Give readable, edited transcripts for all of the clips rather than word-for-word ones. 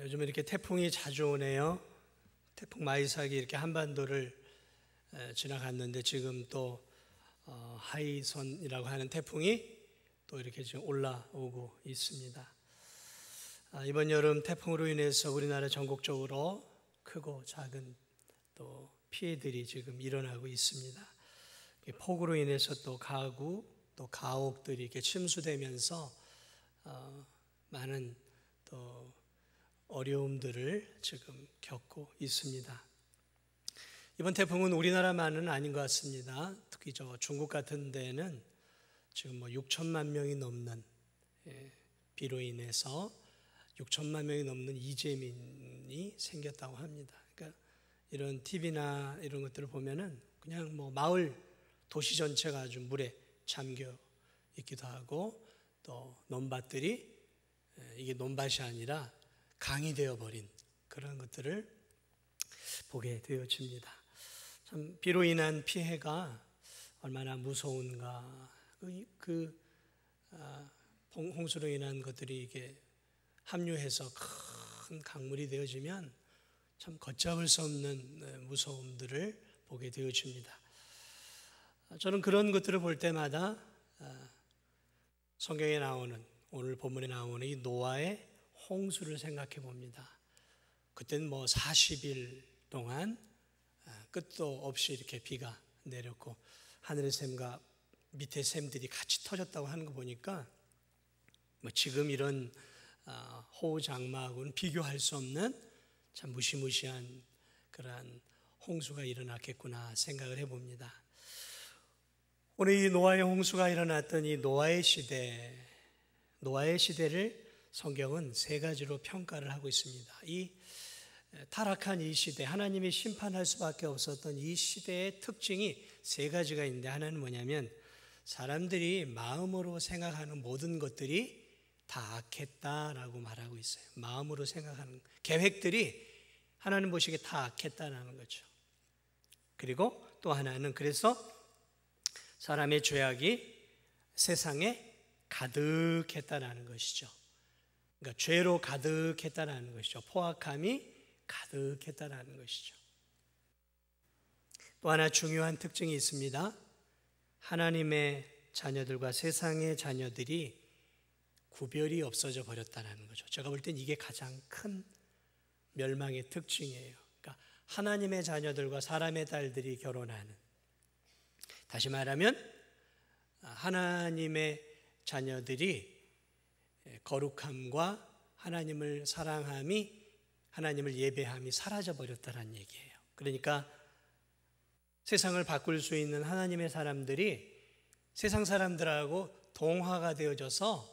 요즘에 이렇게 태풍이 자주 오네요. 태풍 마이삭이 이렇게 한반도를 지나갔는데 지금 또 하이선이라고 하는 태풍이 또 이렇게 지금 올라오고 있습니다. 이번 여름 태풍으로 인해서 우리나라 전국적으로 크고 작은 또 피해들이 지금 일어나고 있습니다. 폭우로 인해서 또 가구, 또 가옥들이 이렇게 침수되면서 많은 또 어려움들을 지금 겪고 있습니다. 이번 태풍은 우리나라만은 아닌 것 같습니다. 특히 중국 같은 데는 지금 6천만 명이 넘는 비로 인해서 6천만 명이 넘는 이재민이 생겼다고 합니다. 그러니까 이런 TV나 이런 것들을 보면은 그냥 마을 도시 전체가 아주 물에 잠겨 있기도 하고 또 논밭들이 이게 논밭이 아니라 강이 되어버린 그런 것들을 보게 되어집니다. 참 비로 인한 피해가 얼마나 무서운가. 홍수로 인한 것들이 이게 합류해서 큰 강물이 되어지면 참 걷잡을 수 없는 무서움들을 보게 되어집니다. 저는 그런 것들을 볼 때마다 성경에 나오는, 오늘 본문에 나오는 이 노아의 홍수를 생각해 봅니다. 그때는 40일 동안 끝도 없이 이렇게 비가 내렸고 하늘의 샘과 밑에 샘들이 같이 터졌다고 하는 거 보니까 지금 이런 호우 장마하고는 비교할 수 없는 참 무시무시한 그러한 홍수가 일어났겠구나 생각을 해봅니다. 오늘 이 노아의 홍수가 일어났던 이 노아의 시대를 성경은 세 가지로 평가를 하고 있습니다. 이 타락한 이 시대, 하나님이 심판할 수밖에 없었던 이 시대의 특징이 세 가지가 있는데, 하나는 뭐냐면 사람들이 마음으로 생각하는 모든 것들이 다 악했다라고 말하고 있어요. 마음으로 생각하는 계획들이 하나님 보시기에 다 악했다라는 거죠. 그리고 또 하나는 그래서 사람의 죄악이 세상에 가득했다라는 것이죠. 그러니까 죄로 가득했다라는 것이죠. 포악함이 가득했다라는 것이죠. 또 하나 중요한 특징이 있습니다. 하나님의 자녀들과 세상의 자녀들이 구별이 없어져 버렸다는 거죠. 제가 볼 땐 이게 가장 큰 멸망의 특징이에요. 그러니까 하나님의 자녀들과 사람의 딸들이 결혼하는, 다시 말하면 하나님의 자녀들이 거룩함과 하나님을 사랑함이, 하나님을 예배함이 사라져 버렸다는 얘기예요. 그러니까 세상을 바꿀 수 있는 하나님의 사람들이 세상 사람들하고 동화가 되어져서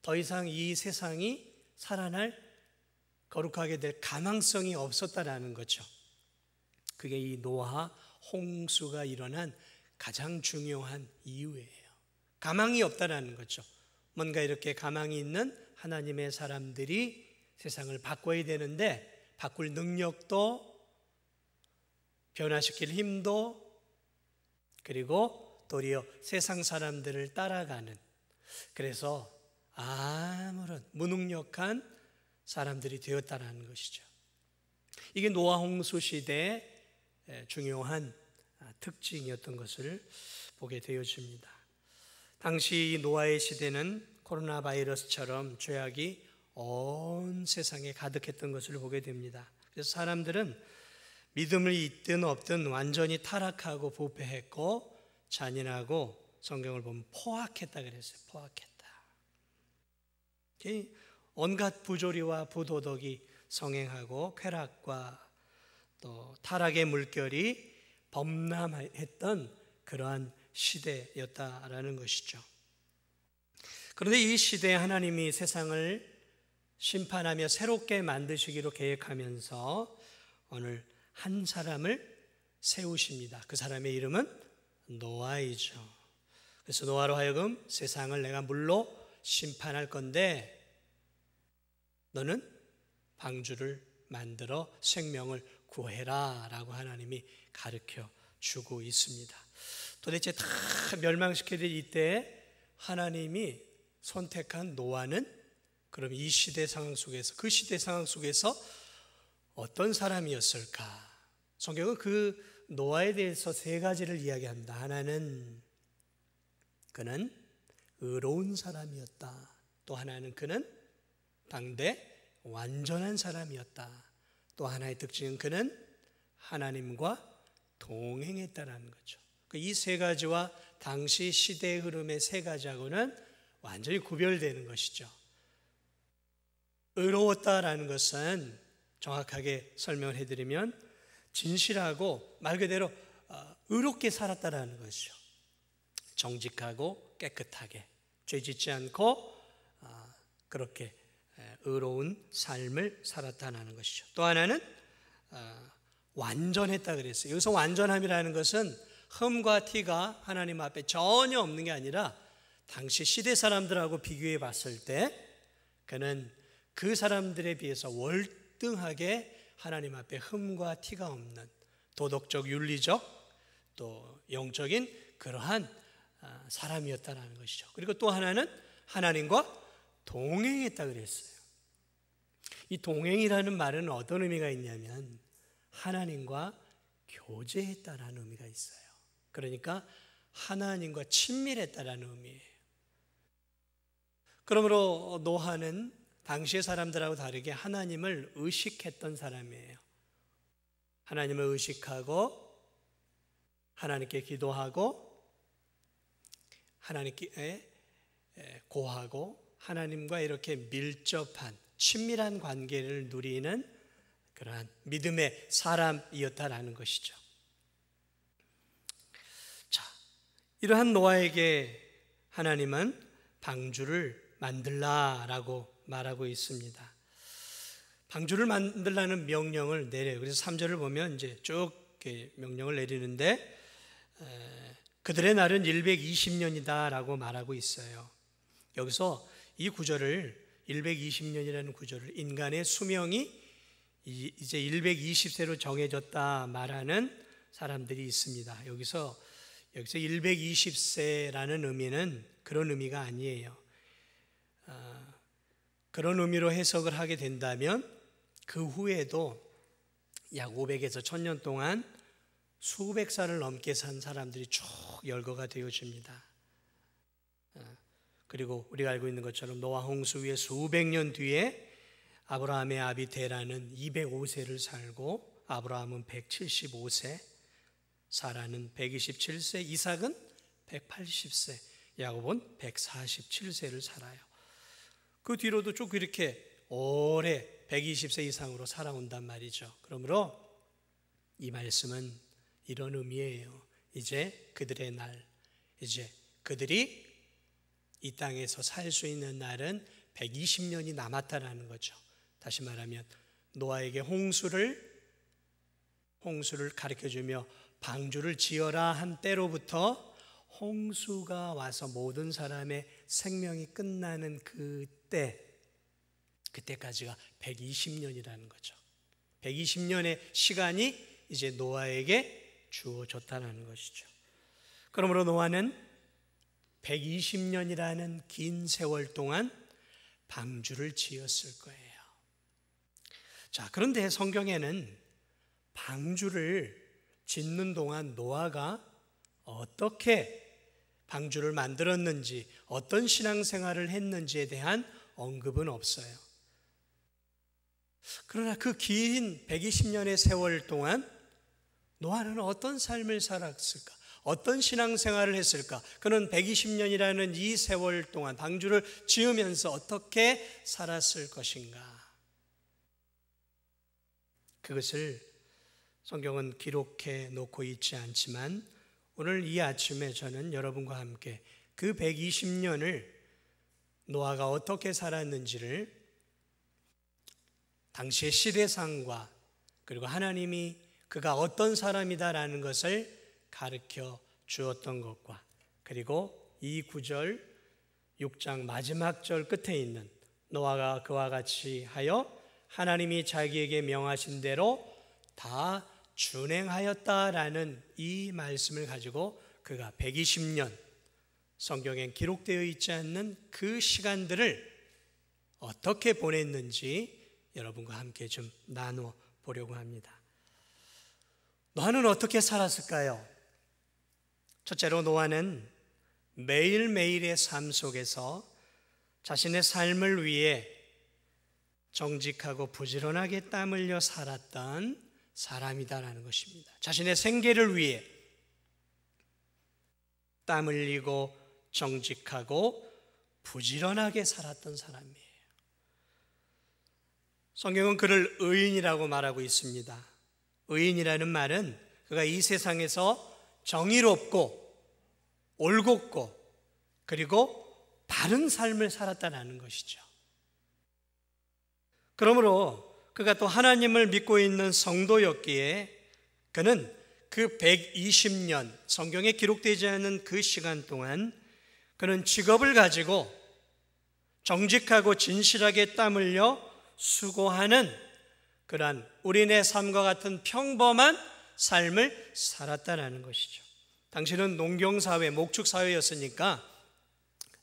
더 이상 이 세상이 살아날, 거룩하게 될 가망성이 없었다라는 거죠. 그게 이 노아 홍수가 일어난 가장 중요한 이유예요. 가망이 없다라는 거죠. 뭔가 이렇게 가망이 있는 하나님의 사람들이 세상을 바꿔야 되는데 바꿀 능력도, 변화시킬 힘도, 그리고 도리어 세상 사람들을 따라가는, 그래서 아무런 무능력한 사람들이 되었다는 것이죠. 이게 노아 홍수 시대의 중요한 특징이었던 것을 보게 되어집니다. 당시 노아의 시대는 코로나 바이러스처럼 죄악이 온 세상에 가득했던 것을 보게 됩니다. 그래서 사람들은 믿음을 있든 없든 완전히 타락하고 부패했고 잔인하고, 성경을 보면 포악했다 그랬어요. 포악했다. 온갖 부조리와 부도덕이 성행하고 쾌락과 또 타락의 물결이 범람했던 그러한 시대였다라는 것이죠. 그런데 이 시대에 하나님이 세상을 심판하며 새롭게 만드시기로 계획하면서 오늘 한 사람을 세우십니다. 그 사람의 이름은 노아이죠. 그래서 노아로 하여금 세상을 내가 물로 심판할 건데 너는 방주를 만들어 생명을 구해라 라고 하나님이 가르쳐 주고 있습니다. 도대체 다 멸망시켜야 될 이때 하나님이 선택한 노아는 그럼 이 시대 상황 속에서, 그 시대 상황 속에서 어떤 사람이었을까? 성경은 그 노아에 대해서 세 가지를 이야기합니다. 하나는 그는 의로운 사람이었다. 또 하나는 그는 당대 완전한 사람이었다. 또 하나의 특징은 그는 하나님과 동행했다라는 거죠. 이 세 가지와 당시 시대의 흐름의 세 가지하고는 완전히 구별되는 것이죠. 의로웠다라는 것은 정확하게 설명을 해드리면 진실하고 말 그대로 의롭게 살았다라는 것이죠. 정직하고 깨끗하게 죄짓지 않고 그렇게 의로운 삶을 살았다는 것이죠. 또 하나는 완전했다 그랬어요. 여기서 완전함이라는 것은 흠과 티가 하나님 앞에 전혀 없는 게 아니라 당시 시대 사람들하고 비교해 봤을 때 그는 그 사람들에 비해서 월등하게 하나님 앞에 흠과 티가 없는 도덕적, 윤리적, 또 영적인 그러한 사람이었다는 것이죠. 그리고 또 하나는 하나님과 동행했다 그랬어요. 이 동행이라는 말은 어떤 의미가 있냐면 하나님과 교제했다라는 의미가 있어요. 그러니까 하나님과 친밀했다라는 의미예요. 그러므로 노아는 당시의 사람들하고 다르게 하나님을 의식했던 사람이에요. 하나님을 의식하고 하나님께 기도하고 하나님께 고하고 하나님과 이렇게 밀접한 친밀한 관계를 누리는 그러한 믿음의 사람이었다라는 것이죠. 자, 이러한 노아에게 하나님은 방주를 만들라라고 말하고 있습니다. 방주를 만들라는 명령을 내려요. 그래서 3절을 보면 이제 쭉 명령을 내리는데 그들의 날은 120년이다라고 말하고 있어요. 여기서 이 구절을 120년이라는 구절을 인간의 수명이 이제 120세로 정해졌다 말하는 사람들이 있습니다. 여기서 120세라는 의미는 그런 의미가 아니에요. 그런 의미로 해석을 하게 된다면 그 후에도 약 500에서 1000년 동안 수백 살을 넘게 산 사람들이 쭉 열거가 되어집니다. 그리고 우리가 알고 있는 것처럼 노아 홍수 후에 수백 년 뒤에 아브라함의 아비 데라는 205세를 살고 아브라함은 175세, 사라는 127세, 이삭은 180세, 야곱은 147세를 살아요. 그 뒤로도 쭉 이렇게 오래 120세 이상으로 살아온단 말이죠. 그러므로 이 말씀은 이런 의미예요. 이제 그들의 날, 이제 그들이 이 땅에서 살 수 있는 날은 120년이 남았다라는 거죠. 다시 말하면 노아에게 홍수를 가르쳐주며 방주를 지어라 한 때로부터 홍수가 와서 모든 사람의 생명이 끝나는 그때까지가 120년이라는 거죠. 120년의 시간이 이제 노아에게 주어졌다는 것이죠. 그러므로 노아는 120년이라는 긴 세월 동안 방주를 지었을 거예요. 자, 그런데 성경에는 방주를 짓는 동안 노아가 어떻게 방주를 만들었는지, 어떤 신앙생활을 했는지에 대한 언급은 없어요. 그러나 그 긴 120년의 세월 동안 노아는 어떤 삶을 살았을까? 어떤 신앙생활을 했을까? 그는 120년이라는 이 세월 동안 방주를 지으면서 어떻게 살았을 것인가? 그것을 성경은 기록해 놓고 있지 않지만 오늘 이 아침에 저는 여러분과 함께 그 120년을 노아가 어떻게 살았는지를 당시의 시대상과 그리고 하나님이 그가 어떤 사람이다라는 것을 가르쳐 주었던 것과 그리고 이 9절 6장 마지막 절 끝에 있는 노아가 그와 같이 하여 하나님이 자기에게 명하신 대로 다 준행하였다라는 이 말씀을 가지고 그가 120년 성경엔 기록되어 있지 않는 그 시간들을 어떻게 보냈는지 여러분과 함께 좀 나누어 보려고 합니다. 노아는 어떻게 살았을까요? 첫째로 노아는 매일매일의 삶 속에서 자신의 삶을 위해 정직하고 부지런하게 땀 흘려 살았던 사람이다라는 것입니다. 자신의 생계를 위해 땀 흘리고 정직하고 부지런하게 살았던 사람이에요. 성경은 그를 의인이라고 말하고 있습니다. 의인이라는 말은 그가 이 세상에서 정의롭고 올곧고 그리고 바른 삶을 살았다는 것이죠. 그러므로 그가 또 하나님을 믿고 있는 성도였기에 그는 그 120년 성경에 기록되지 않은 그 시간 동안 그는 직업을 가지고 정직하고 진실하게 땀 흘려 수고하는 그러한 우리네 삶과 같은 평범한 삶을 살았다는 것이죠. 당시는 농경사회, 목축사회였으니까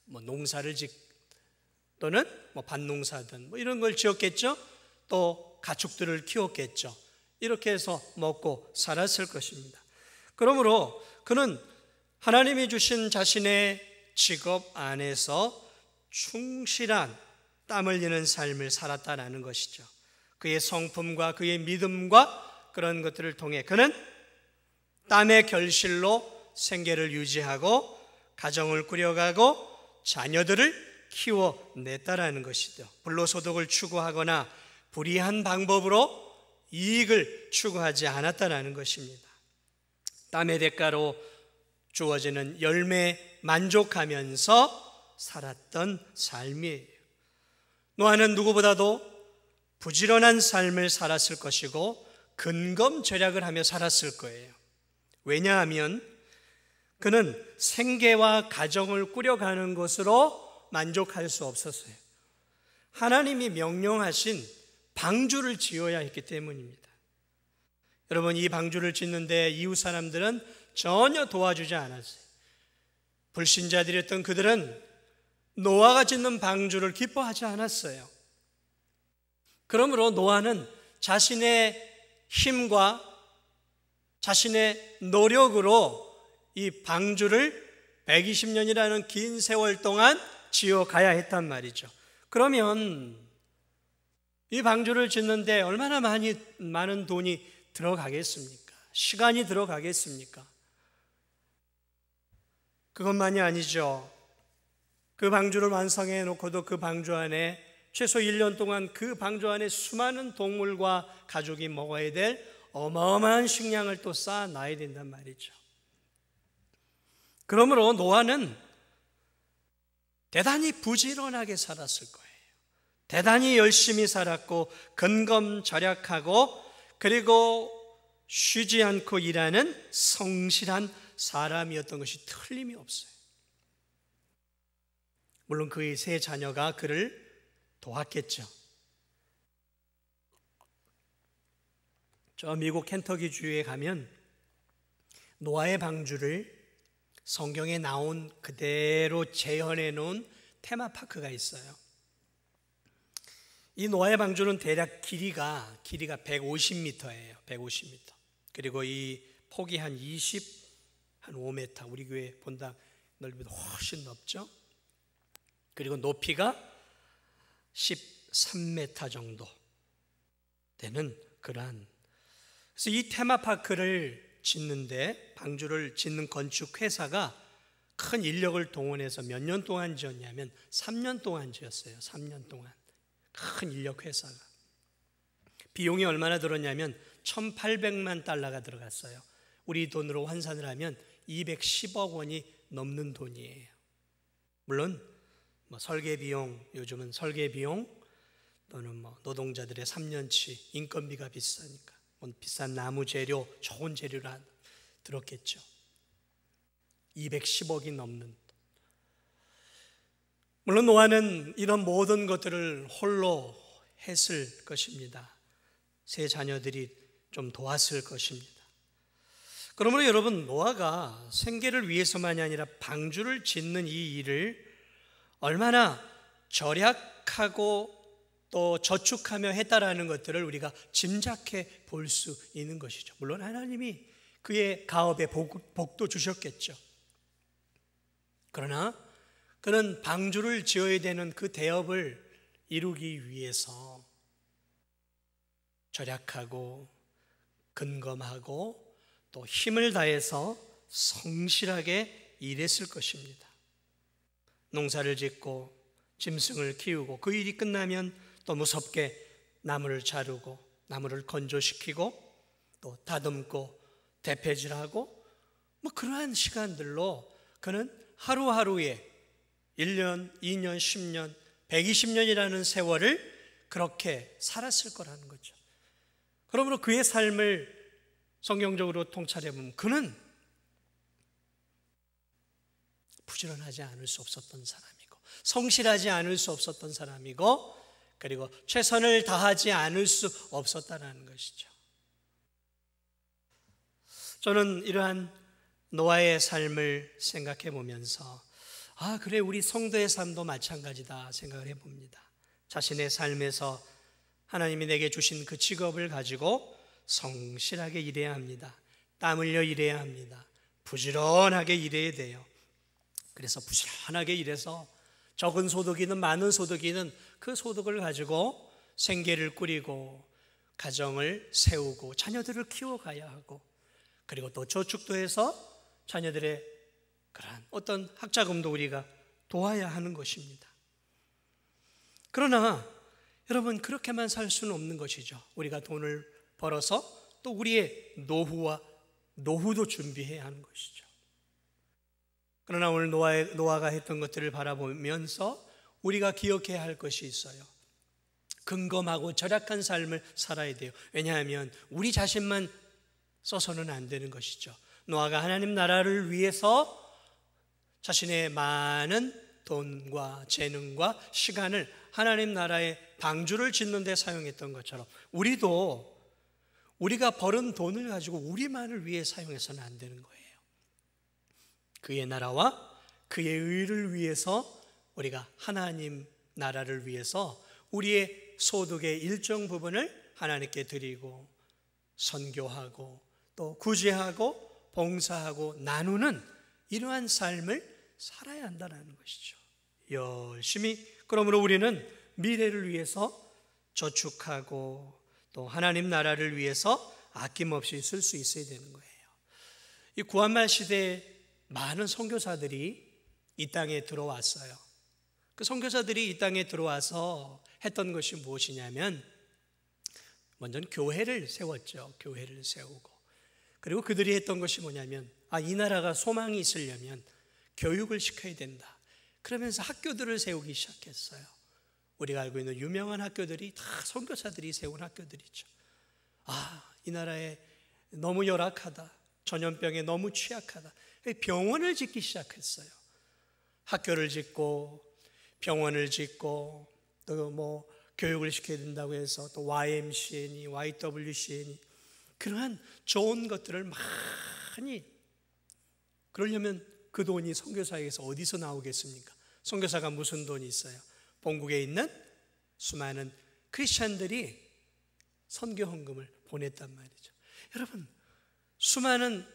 농사를 또는 밭농사든 이런 걸 지었겠죠. 또 가축들을 키웠겠죠. 이렇게 해서 먹고 살았을 것입니다. 그러므로 그는 하나님이 주신 자신의 직업 안에서 충실한 땀 흘리는 삶을 살았다는 것이죠. 그의 성품과 그의 믿음과 그런 것들을 통해 그는 땀의 결실로 생계를 유지하고 가정을 꾸려가고 자녀들을 키워냈다라는 것이죠. 불로소득을 추구하거나 불이한 방법으로 이익을 추구하지 않았다라는 것입니다. 땀의 대가로 주어지는 열매에 만족하면서 살았던 삶이에요. 노아는 누구보다도 부지런한 삶을 살았을 것이고 근검절약을 하며 살았을 거예요. 왜냐하면 그는 생계와 가정을 꾸려가는 것으로 만족할 수 없었어요. 하나님이 명령하신 방주를 지어야 했기 때문입니다. 여러분, 이 방주를 짓는데 이웃 사람들은 전혀 도와주지 않았어요. 불신자들이었던 그들은 노아가 짓는 방주를 기뻐하지 않았어요. 그러므로 노아는 자신의 힘과 자신의 노력으로 이 방주를 120년이라는 긴 세월 동안 지어가야 했단 말이죠. 그러면 이 방주를 짓는데 얼마나 많은 돈이 들어가겠습니까? 시간이 들어가겠습니까? 그것만이 아니죠. 그 방주를 완성해 놓고도 그 방주 안에 최소 1년 동안 그 방주 안에 수많은 동물과 가족이 먹어야 될 어마어마한 식량을 또 쌓아놔야 된단 말이죠. 그러므로 노아는 대단히 부지런하게 살았을 거예요. 대단히 열심히 살았고 근검절약하고 그리고 쉬지 않고 일하는 성실한 사람이었던 것이 틀림이 없어요. 물론 그의 세 자녀가 그를 도왔겠죠. 저 미국 켄터키 주에 가면 노아의 방주를 성경에 나온 그대로 재현해 놓은 테마파크가 있어요. 이 노아의 방주는 대략 길이가 150m예요. 150m. 그리고 이 폭이 한 5m. 우리 교회 본당 넓이보다 훨씬 넓죠. 그리고 높이가 13m 정도 되는 그러한. 그래서 이 테마파크를 짓는데 방주를 짓는 건축회사가 큰 인력을 동원해서 몇 년 동안 지었냐면 3년 동안 지었어요. 3년 동안. 큰 인력 회사가. 비용이 얼마나 들었냐면 1,800만 달러가 들어갔어요. 우리 돈으로 환산을 하면 210억 원이 넘는 돈이에요. 물론 설계 비용, 요즘은 설계 비용 또는 노동자들의 3년치 인건비가 비싸니까 비싼 나무 재료, 좋은 재료라 들었겠죠. 210억이 넘는. 물론 노아는 이런 모든 것들을 홀로 했을 것입니다. 세 자녀들이 좀 도왔을 것입니다. 그러므로 여러분, 노아가 생계를 위해서만이 아니라 방주를 짓는 이 일을 얼마나 절약 절약하고 또 저축하며 했다라는 것들을 우리가 짐작해 볼 수 있는 것이죠. 물론 하나님이 그의 가업에 복도 주셨겠죠. 그러나 그는 방주를 지어야 되는 그 대업을 이루기 위해서 절약하고 근검하고 또 힘을 다해서 성실하게 일했을 것입니다. 농사를 짓고 짐승을 키우고 그 일이 끝나면 또 무섭게 나무를 자르고 나무를 건조시키고 또 다듬고 대패질하고 그러한 시간들로 그는 하루하루에 1년, 2년, 10년, 120년이라는 세월을 그렇게 살았을 거라는 거죠. 그러므로 그의 삶을 성경적으로 통찰해보면 그는 부지런하지 않을 수 없었던 사람이고 성실하지 않을 수 없었던 사람이고 그리고 최선을 다하지 않을 수 없었다는 것이죠. 저는 이러한 노아의 삶을 생각해 보면서 그래 우리 성도의 삶도 마찬가지다 생각을 해봅니다. 자신의 삶에서 하나님이 내게 주신 그 직업을 가지고 성실하게 일해야 합니다. 땀 흘려 일해야 합니다. 부지런하게 일해야 돼요. 그래서 부지런하게 일해서 적은 소득이든 많은 소득이든 그 소득을 가지고 생계를 꾸리고 가정을 세우고 자녀들을 키워가야 하고 그리고 또 저축도 해서 자녀들의 그러한 어떤 학자금도 우리가 도와야 하는 것입니다. 그러나 여러분 그렇게만 살 수는 없는 것이죠. 우리가 돈을 벌어서 또 우리의 노후도 준비해야 하는 것이죠. 그러나 오늘 노아가 했던 것들을 바라보면서 우리가 기억해야 할 것이 있어요. 근검하고 절약한 삶을 살아야 돼요. 왜냐하면 우리 자신만 써서는 안 되는 것이죠. 노아가 하나님 나라를 위해서 자신의 많은 돈과 재능과 시간을 하나님 나라의 방주를 짓는 데 사용했던 것처럼 우리가 벌은 돈을 가지고 우리만을 위해 사용해서는 안 되는 거예요. 그의 나라와 그의 의를 위해서 우리가 하나님 나라를 위해서 우리의 소득의 일정 부분을 하나님께 드리고 선교하고 또 구제하고 봉사하고 나누는 이러한 삶을 살아야 한다는 것이죠. 열심히 그러므로 우리는 미래를 위해서 저축하고 또 하나님 나라를 위해서 아낌없이 쓸 수 있어야 되는 거예요. 이 구한말 시대에 많은 선교사들이 이 땅에 들어왔어요. 그 선교사들이 이 땅에 들어와서 했던 것이 무엇이냐면 먼저는 교회를 세웠죠. 교회를 세우고 그리고 그들이 했던 것이 뭐냐면 이 나라가 소망이 있으려면 교육을 시켜야 된다. 그러면서 학교들을 세우기 시작했어요. 우리가 알고 있는 유명한 학교들이 다 선교사들이 세운 학교들이죠. 이 나라에 너무 열악하다. 전염병에 너무 취약하다. 병원을 짓기 시작했어요. 학교를 짓고 병원을 짓고 또 교육을 시켜야 된다고 해서 또 YMCA니 YWCA니 그러한 좋은 것들을 많이 그러려면 그 돈이 선교사에게서 어디서 나오겠습니까? 선교사가 무슨 돈이 있어요? 본국에 있는 수많은 크리스찬들이 선교 헌금을 보냈단 말이죠. 여러분 수많은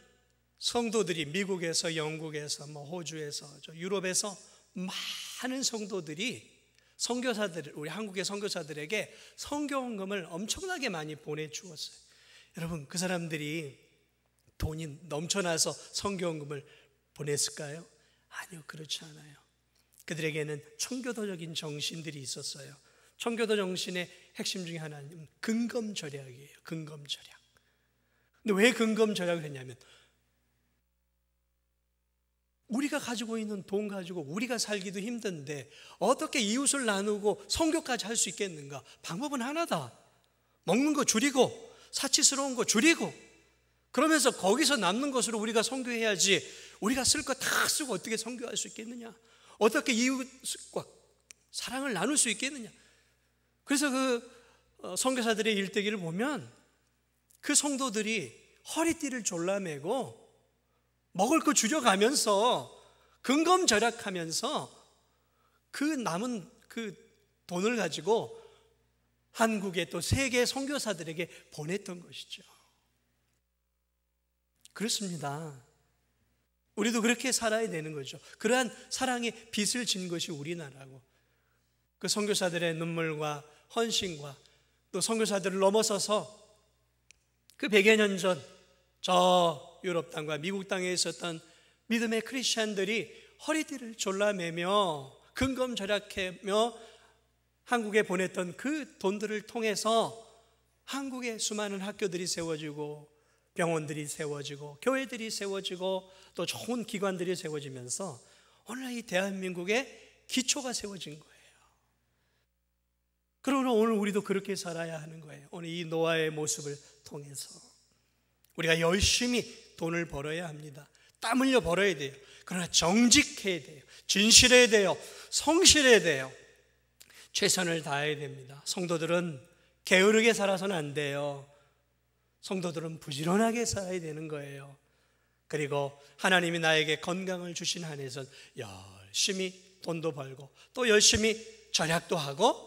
성도들이 미국에서 영국에서 호주에서 유럽에서 많은 성도들이 선교사들 우리 한국의 선교사들에게 선교 헌금을 엄청나게 많이 보내주었어요. 여러분 그 사람들이 돈이 넘쳐나서 선교 헌금을 보냈을까요? 아니요, 그렇지 않아요. 그들에게는 청교도적인 정신들이 있었어요. 청교도 정신의 핵심 중에 하나는 근검절약이에요. 근검절약. 근데 왜 근검절약을 했냐면 우리가 가지고 있는 돈 가지고 우리가 살기도 힘든데 어떻게 이웃을 나누고 선교까지 할 수 있겠는가? 방법은 하나다. 먹는 거 줄이고 사치스러운 거 줄이고 그러면서 거기서 남는 것으로 우리가 선교해야지 우리가 쓸 거 다 쓰고 어떻게 선교할 수 있겠느냐? 어떻게 이웃과 사랑을 나눌 수 있겠느냐? 그래서 그 선교사들의 일대기를 보면 그 성도들이 허리띠를 졸라매고 먹을 거 줄여가면서 근검절약하면서 그 남은 그 돈을 가지고 한국에 또 세계 선교사들에게 보냈던 것이죠. 그렇습니다. 우리도 그렇게 살아야 되는 거죠. 그러한 사랑의 빚을 진 것이 우리나라고, 그 선교사들의 눈물과 헌신과 또 선교사들을 넘어서서 그 100여 년 전 저 유럽 땅과 미국 땅에 있었던 믿음의 크리스찬들이 허리띠를 졸라매며 근검절약하며 한국에 보냈던 그 돈들을 통해서 한국에 수많은 학교들이 세워지고 병원들이 세워지고 교회들이 세워지고 또 좋은 기관들이 세워지면서 오늘 이 대한민국의 기초가 세워진 거예요. 그러나 오늘 우리도 그렇게 살아야 하는 거예요. 오늘 이 노아의 모습을 통해서 우리가 열심히 돈을 벌어야 합니다. 땀 흘려 벌어야 돼요. 그러나 정직해야 돼요. 진실해야 돼요. 성실해야 돼요. 최선을 다해야 됩니다. 성도들은 게으르게 살아서는 안 돼요. 성도들은 부지런하게 살아야 되는 거예요. 그리고 하나님이 나에게 건강을 주신 한에선 열심히 돈도 벌고 또 열심히 절약도 하고,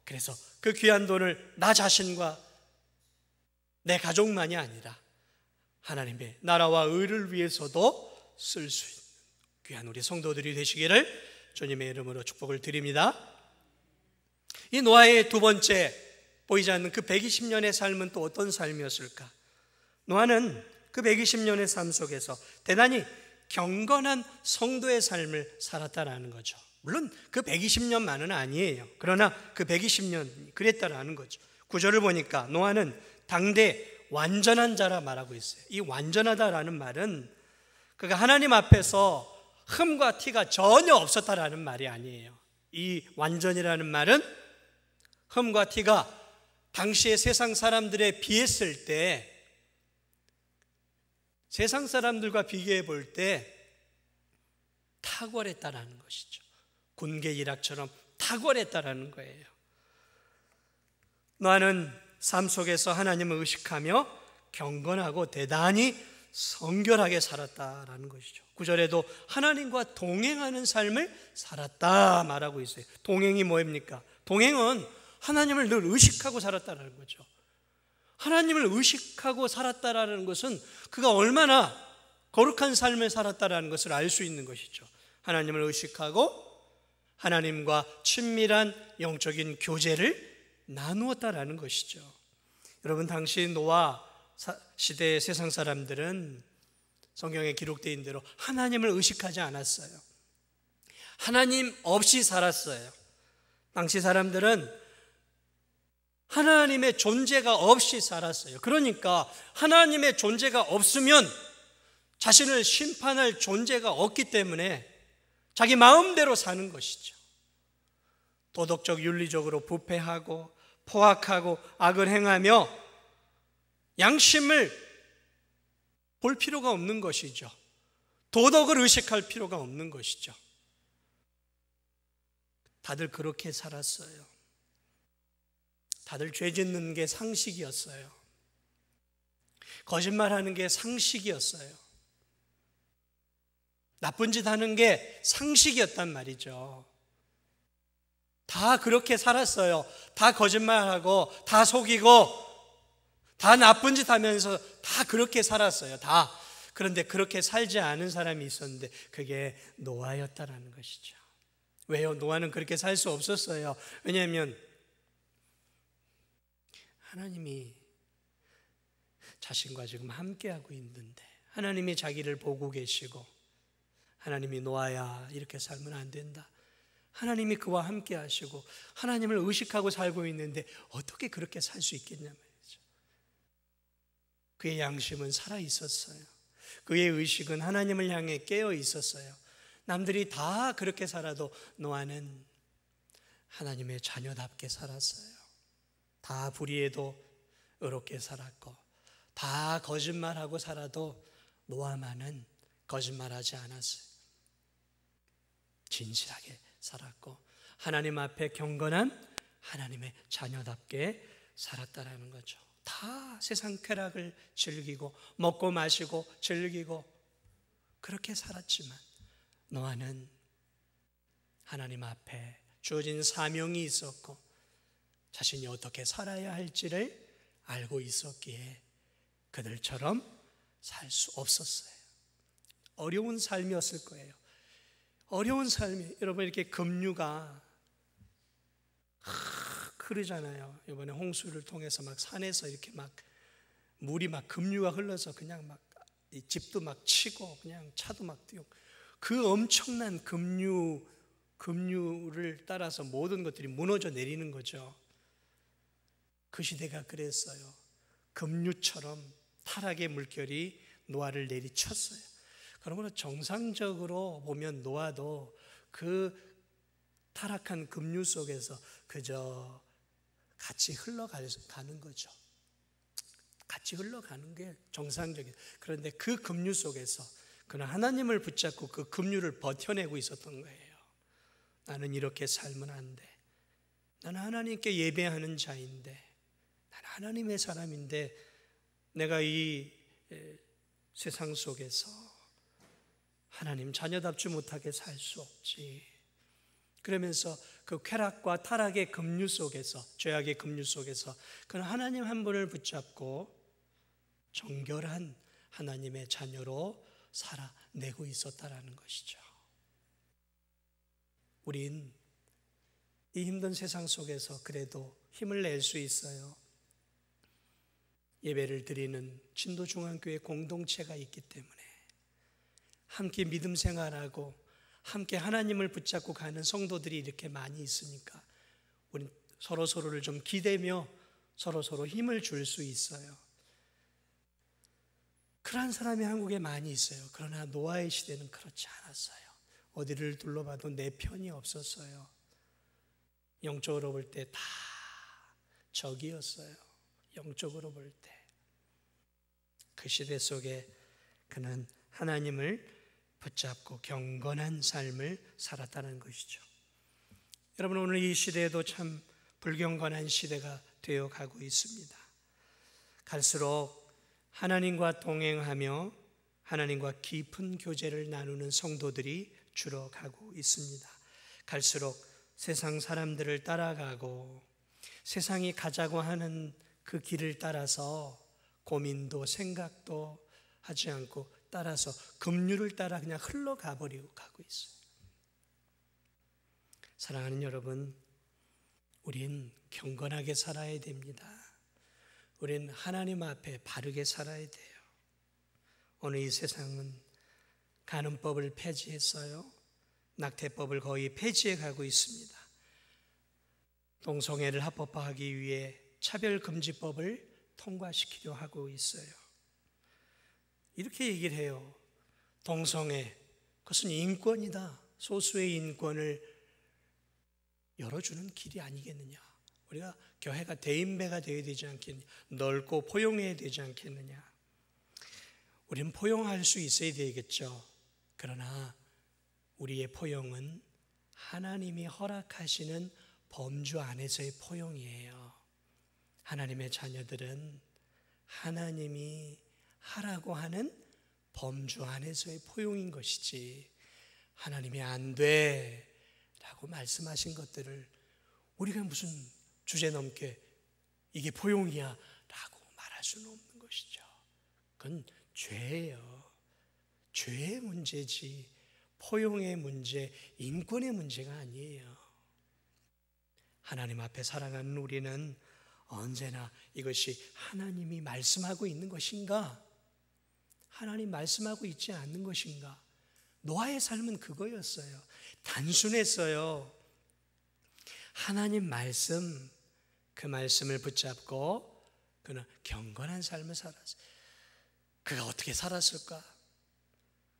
그래서 그 귀한 돈을 나 자신과 내 가족만이 아니라 하나님의 나라와 의를 위해서도 쓸 수 있는 귀한 우리 성도들이 되시기를 주님의 이름으로 축복을 드립니다. 이 노아의 두 번째 보이지 않는 그 120년의 삶은 또 어떤 삶이었을까? 노아는 그 120년의 삶 속에서 대단히 경건한 성도의 삶을 살았다라는 거죠. 물론 그 120년만은 아니에요. 그러나 그 120년 그랬다라는 거죠. 구절을 보니까 노아는 당대 완전한 자라 말하고 있어요. 이 완전하다라는 말은 그가 하나님 앞에서 흠과 티가 전혀 없었다라는 말이 아니에요. 이 완전이라는 말은 흠과 티가 당시의 세상 사람들에 비했을 때, 세상 사람들과 비교해 볼 때 탁월했다라는 것이죠. 군계 일학처럼 탁월했다라는 거예요. 노아는 삶 속에서 하나님을 의식하며 경건하고 대단히 성결하게 살았다라는 것이죠. 9절에도 하나님과 동행하는 삶을 살았다 말하고 있어요. 동행이 뭐입니까? 동행은 하나님을 늘 의식하고 살았다는 거죠. 하나님을 의식하고 살았다라는 것은 그가 얼마나 거룩한 삶을 살았다라는 것을 알 수 있는 것이죠. 하나님을 의식하고 하나님과 친밀한 영적인 교제를 나누었다라는 것이죠. 여러분, 당시 노아 시대의 세상 사람들은 성경에 기록되어 있는 대로 하나님을 의식하지 않았어요. 하나님 없이 살았어요. 당시 사람들은 하나님의 존재가 없이 살았어요. 그러니까 하나님의 존재가 없으면 자신을 심판할 존재가 없기 때문에 자기 마음대로 사는 것이죠. 도덕적 윤리적으로 부패하고 포악하고 악을 행하며 양심을 볼 필요가 없는 것이죠. 도덕을 의식할 필요가 없는 것이죠. 다들 그렇게 살았어요. 다들 죄 짓는 게 상식이었어요. 거짓말하는 게 상식이었어요. 나쁜 짓 하는 게 상식이었단 말이죠. 다 그렇게 살았어요. 다 거짓말하고 다 속이고 다 나쁜 짓 하면서 다 그렇게 살았어요. 다. 그런데 그렇게 살지 않은 사람이 있었는데 그게 노아였다라는 것이죠. 왜요? 노아는 그렇게 살 수 없었어요. 왜냐하면 하나님이 자신과 지금 함께하고 있는데, 하나님이 자기를 보고 계시고 하나님이 노아야 이렇게 살면 안 된다, 하나님이 그와 함께 하시고 하나님을 의식하고 살고 있는데 어떻게 그렇게 살 수 있겠냐 말이죠. 그의 양심은 살아 있었어요. 그의 의식은 하나님을 향해 깨어 있었어요. 남들이 다 그렇게 살아도 노아는 하나님의 자녀답게 살았어요. 다 불의해도 의롭게 살았고, 다 거짓말하고 살아도 노아만은 거짓말하지 않았어요. 진실하게 살았고 하나님 앞에 경건한 하나님의 자녀답게 살았다라는 거죠. 다 세상 쾌락을 즐기고 먹고 마시고 즐기고 그렇게 살았지만 노아는 하나님 앞에 주어진 사명이 있었고 자신이 어떻게 살아야 할지를 알고 있었기에 그들처럼 살 수 없었어요. 어려운 삶이었을 거예요. 어려운 삶이, 여러분, 이렇게 급류가 흐르잖아요. 이번에 홍수를 통해서 막 산에서 이렇게 막 물이 막 급류가 흘러서 그냥 막 이 집도 막 치고 그냥 차도 막 뛰고, 그 엄청난 급류를 따라서 모든 것들이 무너져 내리는 거죠. 그 시대가 그랬어요. 급류처럼 타락의 물결이 노아를 내리쳤어요. 그러므로 정상적으로 보면 노아도 그 타락한 급류 속에서 그저 같이 흘러가는 거죠. 같이 흘러가는 게 정상적이에요. 그런데 그 급류 속에서 그는 하나님을 붙잡고 그 급류를 버텨내고 있었던 거예요. 나는 이렇게 살면 안 돼. 나는 하나님께 예배하는 자인데, 나는 하나님의 사람인데, 내가 이 세상 속에서 하나님 자녀답지 못하게 살 수 없지. 그러면서 그 쾌락과 타락의 급류 속에서, 죄악의 급류 속에서 그는 하나님 한 분을 붙잡고 정결한 하나님의 자녀로 살아내고 있었다라는 것이죠. 우린 이 힘든 세상 속에서 그래도 힘을 낼 수 있어요. 예배를 드리는 진도중앙교회 공동체가 있기 때문에, 함께 믿음 생활하고 함께 하나님을 붙잡고 가는 성도들이 이렇게 많이 있으니까 우린 서로를 좀 기대며 서로 힘을 줄 수 있어요. 그러한 사람이 한국에 많이 있어요. 그러나 노아의 시대는 그렇지 않았어요. 어디를 둘러봐도 내 편이 없었어요. 영적으로 볼 때 다 적이었어요. 영적으로 볼 때. 그 시대 속에 그는 하나님을 붙잡고 경건한 삶을 살았다는 것이죠. 여러분, 오늘 이 시대에도 참 불경건한 시대가 되어 가고 있습니다. 갈수록 하나님과 동행하며 하나님과 깊은 교제를 나누는 성도들이 줄어가고 있습니다. 갈수록 세상 사람들을 따라가고 세상이 가자고 하는 그 길을 따라서 고민도 생각도 하지 않고 따라서 급류를 따라 그냥 흘러가 버리고 가고 있어요. 사랑하는 여러분, 우린 경건하게 살아야 됩니다. 우린 하나님 앞에 바르게 살아야 돼요. 오늘 이 세상은 간음법을 폐지했어요. 낙태법을 거의 폐지해 가고 있습니다. 동성애를 합법화하기 위해 차별금지법을 통과시키려 하고 있어요. 이렇게 얘기를 해요. 동성애, 그것은 인권이다. 소수의 인권을 열어주는 길이 아니겠느냐. 우리가 교회가 대인배가 되어야 되지 않겠느냐. 넓고 포용해야 되지 않겠느냐. 우리는 포용할 수 있어야 되겠죠. 그러나 우리의 포용은 하나님이 허락하시는 범주 안에서의 포용이에요. 하나님의 자녀들은 하나님이 하라고 하는 범주 안에서의 포용인 것이지, 하나님이 안 돼 라고 말씀하신 것들을 우리가 무슨 주제넘게 이게 포용이야 라고 말할 수는 없는 것이죠. 그건 죄예요. 죄의 문제지 포용의 문제, 인권의 문제가 아니에요. 하나님 앞에 살아가는 우리는 언제나 이것이 하나님이 말씀하고 있는 것인가, 하나님 말씀하고 있지 않는 것인가. 노아의 삶은 그거였어요. 단순했어요. 하나님 말씀, 그 말씀을 붙잡고 그는 경건한 삶을 살았어요. 그가 어떻게 살았을까?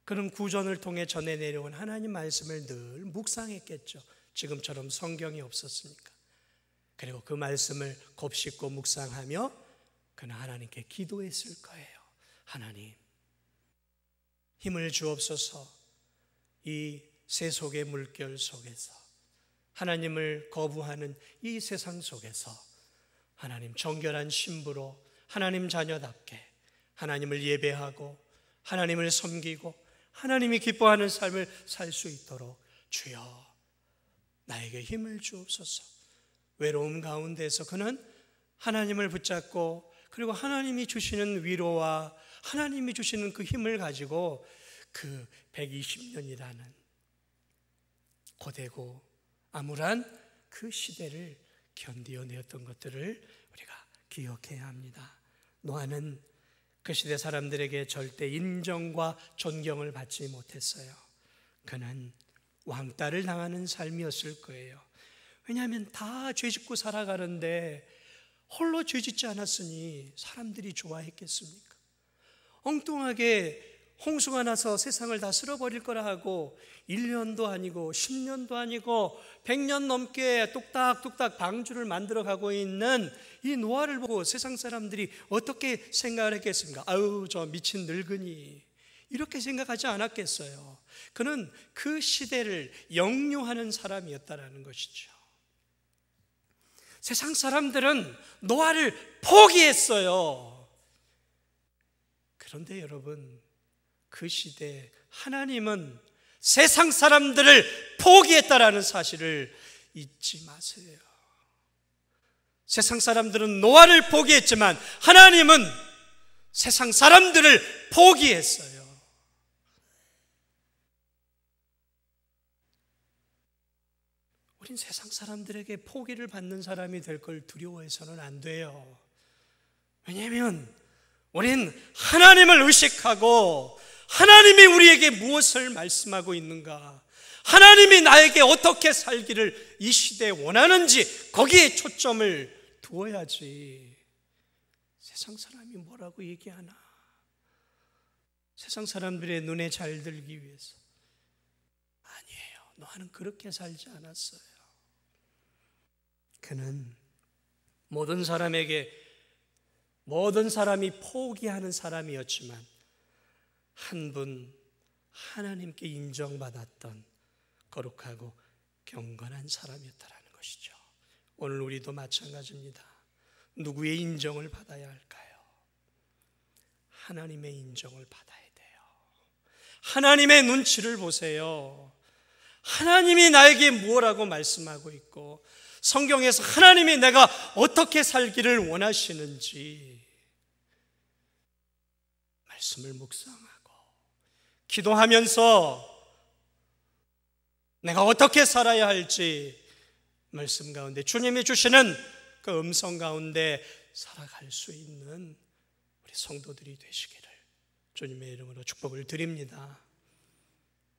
그는 구전을 통해 전해 내려온 하나님 말씀을 늘 묵상했겠죠. 지금처럼 성경이 없었으니까. 그리고 그 말씀을 곱씹고 묵상하며 그는 하나님께 기도했을 거예요. 하나님, 힘을 주옵소서. 이 세속의 물결 속에서, 하나님을 거부하는 이 세상 속에서 하나님 정결한 신부로 하나님 자녀답게 하나님을 예배하고 하나님을 섬기고 하나님이 기뻐하는 삶을 살 수 있도록 주여 나에게 힘을 주옵소서. 외로움 가운데서 그는 하나님을 붙잡고 그리고 하나님이 주시는 위로와 하나님이 주시는 그 힘을 가지고 그 120년이라는 고되고 암울한 그 시대를 견디어내었던 것들을 우리가 기억해야 합니다. 노아는 그 시대 사람들에게 절대 인정과 존경을 받지 못했어요. 그는 왕따를 당하는 삶이었을 거예요. 왜냐하면 다 죄짓고 살아가는데 홀로 죄짓지 않았으니 사람들이 좋아했겠습니까? 엉뚱하게 홍수가 나서 세상을 다 쓸어버릴 거라 하고 1년도 아니고 10년도 아니고 100년 넘게 뚝딱뚝딱 방주를 만들어가고 있는 이 노아를 보고 세상 사람들이 어떻게 생각을 했겠습니까? 아유, 저 미친 늙은이, 이렇게 생각하지 않았겠어요. 그는 그 시대를 역류하는 사람이었다는 것이죠. 세상 사람들은 노아를 포기했어요. 그런데 여러분, 그 시대 하나님은 세상 사람들을 포기했다라는 사실을 잊지 마세요. 세상 사람들은 노아를 포기했지만 하나님은 세상 사람들을 포기했어요. 우린 세상 사람들에게 포기를 받는 사람이 될 걸 두려워해서는 안 돼요. 왜냐하면 우린 하나님을 의식하고 하나님이 우리에게 무엇을 말씀하고 있는가, 하나님이 나에게 어떻게 살기를 이 시대에 원하는지 거기에 초점을 두어야지. 세상 사람이 뭐라고 얘기하나, 세상 사람들의 눈에 잘 들기 위해서. 아니에요. 노아는 그렇게 살지 않았어요. 그는 모든 사람이 포기하는 사람이었지만 한 분 하나님께 인정받았던 거룩하고 경건한 사람이었다는 것이죠. 오늘 우리도 마찬가지입니다. 누구의 인정을 받아야 할까요? 하나님의 인정을 받아야 돼요. 하나님의 눈치를 보세요. 하나님이 나에게 무엇라고 말씀하고 있고 성경에서 하나님이 내가 어떻게 살기를 원하시는지 말씀을 묵상하고 기도하면서 내가 어떻게 살아야 할지 말씀 가운데 주님이 주시는 그 음성 가운데 살아갈 수 있는 우리 성도들이 되시기를 주님의 이름으로 축복을 드립니다.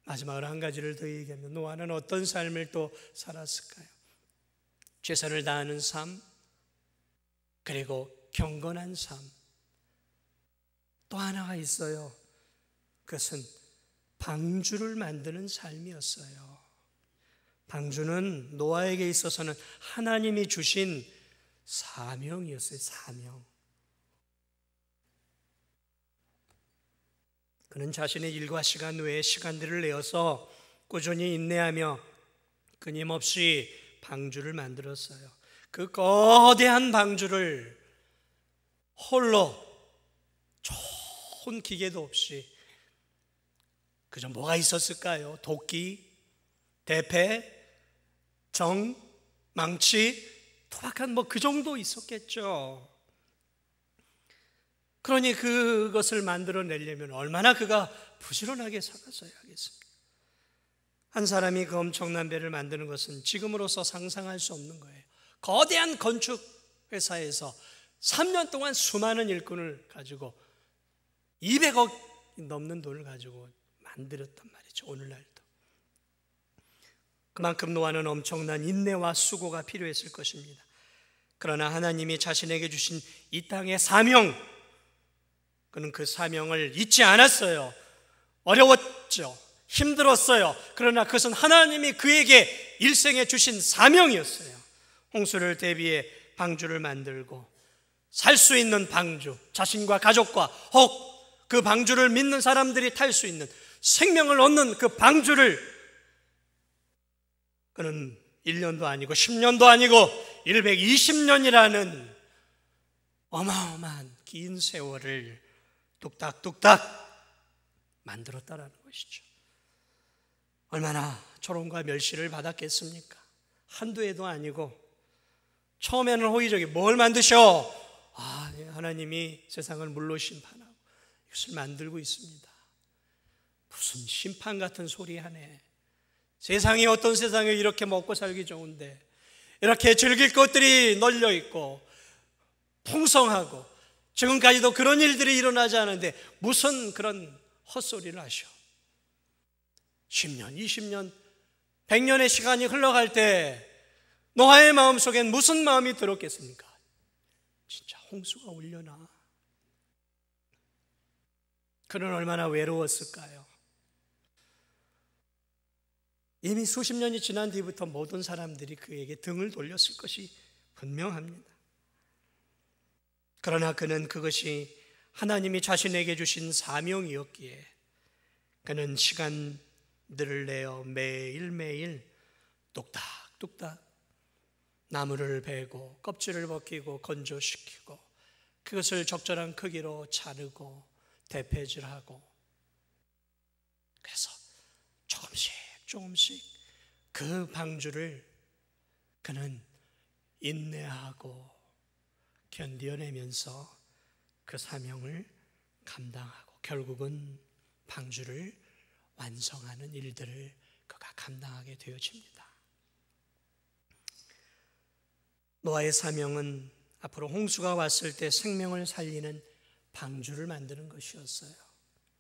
마지막으로 한 가지를 더 얘기하면 노아는 어떤 삶을 또 살았을까요? 최선을 다하는 삶, 그리고 경건한 삶. 또 하나가 있어요. 그것은 방주를 만드는 삶이었어요. 방주는 노아에게 있어서는 하나님이 주신 사명이었어요. 사명. 그는 자신의 일과 시간 외에 시간들을 내어서 꾸준히 인내하며 끊임없이 방주를 만들었어요. 그 거대한 방주를 홀로 좋은 기계도 없이, 그저 뭐가 있었을까요? 도끼, 대패, 정, 망치, 토박한 그 정도 있었겠죠. 그러니 그것을 만들어내려면 얼마나 그가 부지런하게 살았어야 하겠습니까? 한 사람이 그 엄청난 배를 만드는 것은 지금으로서 상상할 수 없는 거예요. 거대한 건축 회사에서 3년 동안 수많은 일꾼을 가지고 200억 넘는 돈을 가지고 만들었단 말이죠. 오늘날도. 그만큼 노아는 엄청난 인내와 수고가 필요했을 것입니다. 그러나 하나님이 자신에게 주신 이 땅의 사명, 그는 그 사명을 잊지 않았어요. 어려웠죠. 힘들었어요. 그러나 그것은 하나님이 그에게 일생에 주신 사명이었어요. 홍수를 대비해 방주를 만들고 살 수 있는 방주, 자신과 가족과 혹 그 방주를 믿는 사람들이 탈 수 있는 생명을 얻는 그 방주를 그는 1년도 아니고 10년도 아니고 120년이라는 어마어마한 긴 세월을 뚝딱뚝딱 만들었다라는 것이죠. 얼마나 조롱과 멸시를 받았겠습니까? 한두 해도 아니고 처음에는 호의적이 뭘 만드셔? 하나님이 세상을 물로 심판하고 이것을 만들고 있습니다. 무슨 심판 같은 소리 하네. 세상이 어떤 세상에 이렇게 먹고 살기 좋은데, 이렇게 즐길 것들이 널려 있고 풍성하고 지금까지도 그런 일들이 일어나지 않은데 무슨 그런 헛소리를 하셔. 10년, 20년, 100년의 시간이 흘러갈 때 노아의 마음속엔 무슨 마음이 들었겠습니까? 진짜 홍수가 오려나? 그는 얼마나 외로웠을까요? 이미 수십 년이 지난 뒤부터 모든 사람들이 그에게 등을 돌렸을 것이 분명합니다. 그러나 그는 그것이 하나님이 자신에게 주신 사명이었기에 그는 시간들을 내어 매일매일 뚝딱뚝딱 나무를 베고 껍질을 벗기고 건조시키고 그것을 적절한 크기로 자르고 대패질하고, 그래서 조금씩 그 방주를 그는 인내하고 견뎌내면서 그 사명을 감당하고 결국은 방주를 완성하는 일들을 그가 감당하게 되어집니다. 노아의 사명은 앞으로 홍수가 왔을 때 생명을 살리는 방주를 만드는 것이었어요.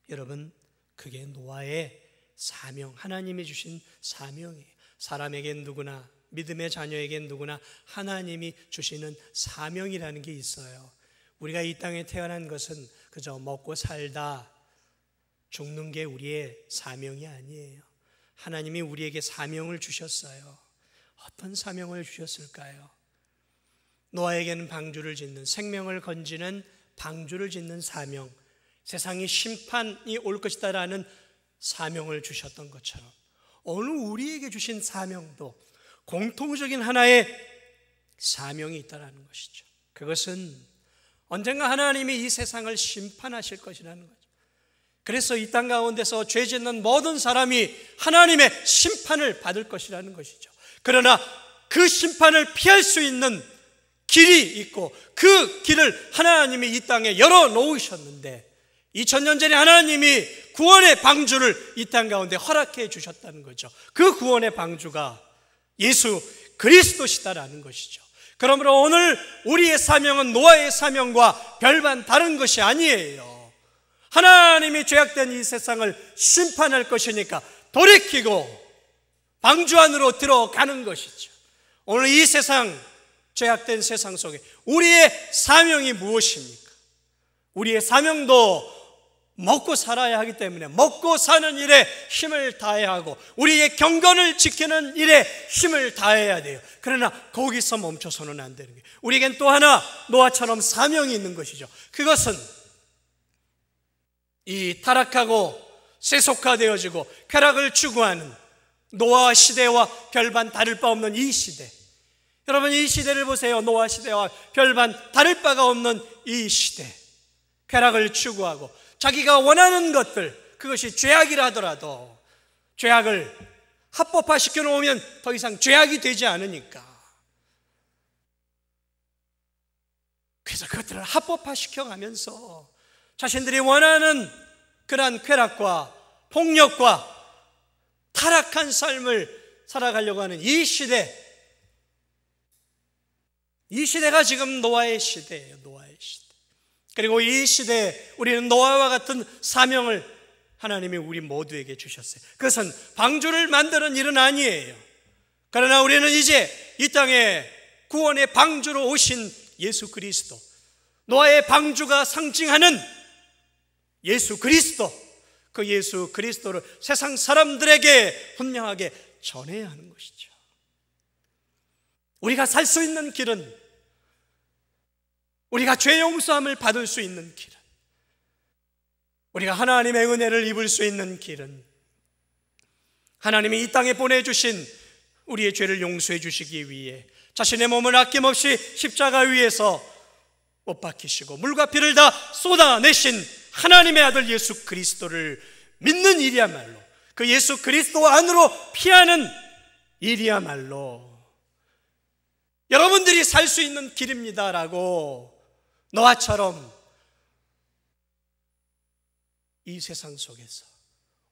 여러분, 그게 노아의 사명, 하나님이 주신 사명이에요. 사람에겐 누구나, 믿음의 자녀에겐 누구나 하나님이 주시는 사명이라는 게 있어요. 우리가 이 땅에 태어난 것은 그저 먹고 살다 죽는 게 우리의 사명이 아니에요. 하나님이 우리에게 사명을 주셨어요. 어떤 사명을 주셨을까요? 노아에게는 방주를 짓는, 생명을 건지는 방주를 짓는 사명, 세상이 심판이 올 것이다라는 사명을 주셨던 것처럼 오늘 우리에게 주신 사명도 공통적인 하나의 사명이 있다는 것이죠. 그것은 언젠가 하나님이 이 세상을 심판하실 것이라는 거죠. 그래서 이 땅 가운데서 죄 짓는 모든 사람이 하나님의 심판을 받을 것이라는 것이죠. 그러나 그 심판을 피할 수 있는 길이 있고 그 길을 하나님이 이 땅에 열어놓으셨는데 2000년 전에 하나님이 구원의 방주를 이 땅 가운데 허락해 주셨다는 거죠. 그 구원의 방주가 예수 그리스도시다라는 것이죠. 그러므로 오늘 우리의 사명은 노아의 사명과 별반 다른 것이 아니에요. 하나님이 죄악된 이 세상을 심판할 것이니까 돌이키고 방주 안으로 들어가는 것이죠. 오늘 이 세상, 죄악된 세상 속에 우리의 사명이 무엇입니까? 우리의 사명도 먹고 살아야 하기 때문에 먹고 사는 일에 힘을 다해야 하고 우리의 경건을 지키는 일에 힘을 다해야 돼요. 그러나 거기서 멈춰서는 안 되는 거예요. 우리에겐 또 하나 노아처럼 사명이 있는 것이죠. 그것은 이 타락하고 세속화되어지고 쾌락을 추구하는 노아 시대와 별반 다를 바 없는 이 시대, 여러분 이 시대를 보세요. 노아 시대와 별반 다를 바가 없는 이 시대, 쾌락을 추구하고 자기가 원하는 것들, 그것이 죄악이라 하더라도 죄악을 합법화시켜 놓으면 더 이상 죄악이 되지 않으니까, 그래서 그것들을 합법화시켜 가면서 자신들이 원하는 그러한 쾌락과 폭력과 타락한 삶을 살아가려고 하는 이 시대가 지금 노아의 시대예요. 노아의 시대. 그리고 이 시대에 우리는 노아와 같은 사명을 하나님이 우리 모두에게 주셨어요. 그것은 방주를 만드는 일은 아니에요. 그러나 우리는 이제 이 땅에 구원의 방주로 오신 예수 그리스도, 노아의 방주가 상징하는 예수 그리스도, 그 예수 그리스도를 세상 사람들에게 분명하게 전해야 하는 것이죠. 우리가 살 수 있는 길은, 우리가 죄 용서함을 받을 수 있는 길은, 우리가 하나님의 은혜를 입을 수 있는 길은 하나님이 이 땅에 보내주신 우리의 죄를 용서해 주시기 위해 자신의 몸을 아낌없이 십자가 위에서 못 박히시고 물과 피를 다 쏟아내신 하나님의 아들 예수 그리스도를 믿는 일이야말로, 그 예수 그리스도 안으로 피하는 일이야말로 여러분들이 살 수 있는 길입니다라고 노아처럼 이 세상 속에서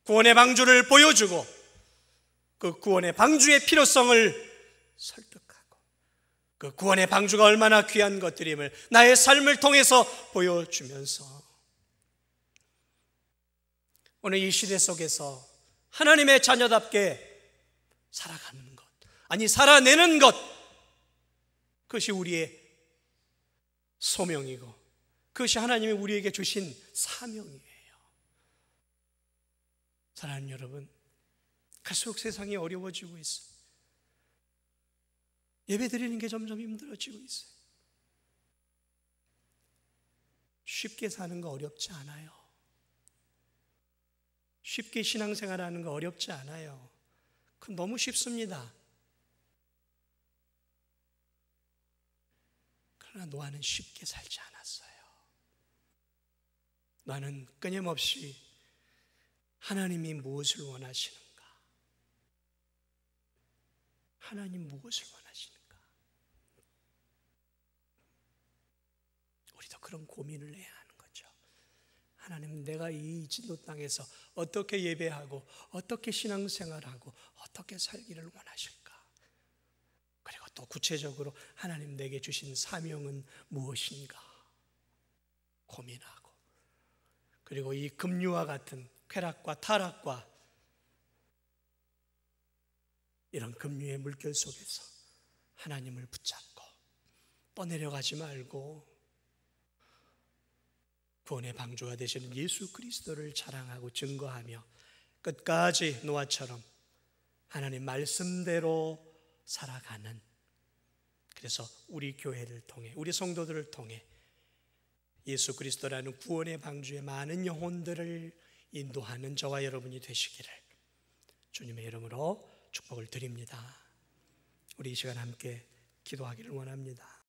구원의 방주를 보여주고 그 구원의 방주의 필요성을 설득하고 그 구원의 방주가 얼마나 귀한 것들임을 나의 삶을 통해서 보여주면서 오늘 이 시대 속에서 하나님의 자녀답게 살아가는 것, 아니 살아내는 것, 그것이 우리의 소명이고 그것이 하나님이 우리에게 주신 사명이에요. 사랑하는 여러분, 갈수록 세상이 어려워지고 있어요. 예배 드리는 게 점점 힘들어지고 있어요. 쉽게 사는 거 어렵지 않아요. 쉽게 신앙생활하는 거 어렵지 않아요. 그건 너무 쉽습니다. 그러나 노아는 쉽게 살지 않았어요. 노아는 끊임없이 하나님이 무엇을 원하시는가? 하나님 무엇을 원하시는가? 우리도 그런 고민을 해야 하는 거죠. 하나님, 내가 이 진도 땅에서 어떻게 예배하고 어떻게 신앙생활하고 어떻게 살기를 원하실까? 그리고 또 구체적으로 하나님 내게 주신 사명은 무엇인가? 고민하고, 그리고 이 급류와 같은 쾌락과 타락과 이런 급류의 물결 속에서 하나님을 붙잡고 떠내려가지 말고 구원의 방주가 되시는 예수 그리스도를 자랑하고 증거하며 끝까지 노아처럼 하나님 말씀대로 살아가는, 그래서 우리 교회를 통해 우리 성도들을 통해 예수 그리스도라는 구원의 방주에 많은 영혼들을 인도하는 저와 여러분이 되시기를 주님의 이름으로 축복을 드립니다. 우리 이 시간 함께 기도하기를 원합니다.